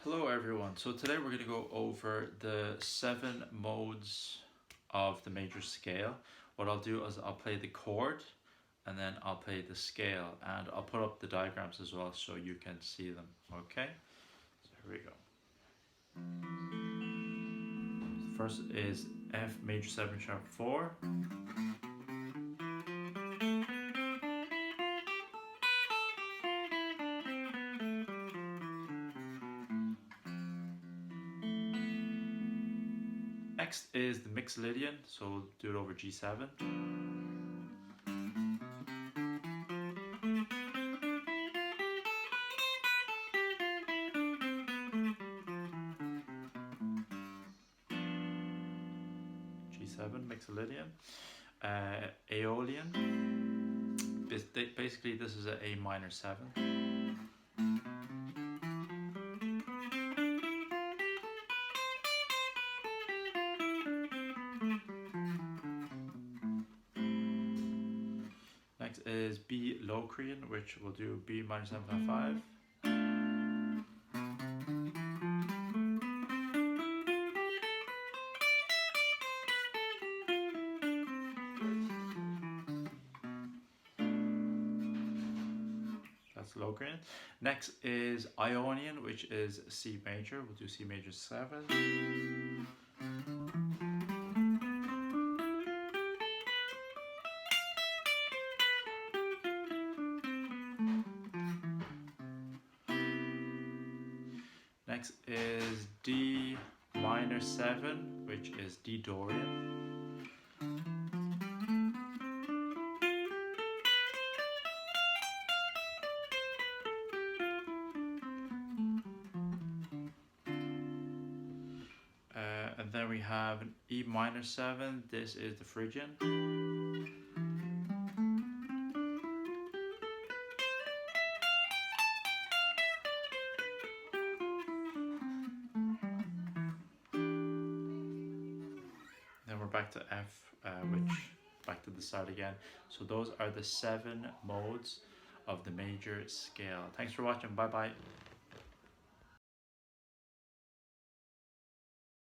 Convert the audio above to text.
Hello everyone, so today we're going to go over the 7 modes of the major scale. What I'll do is I'll play the chord and then I'll play the scale, and I'll put up the diagrams as well so you can see them, okay? So here we go. First is F major 7 sharp 4. Next is the MIXOLYDIAN, so we'll do it over G7. G7, MIXOLYDIAN. AEOLIAN. Basically this is an A minor 7. Next is B Locrian, which will do B minor 7/5. That's Locrian. Next is Ionian, which is C major. We'll do C major 7. Next is D minor 7, which is D Dorian. And then we have an E minor 7, this is the Phrygian. Then we're back to F, which back to the side again. So those are the 7 modes of the major scale. Thanks for watching, bye bye.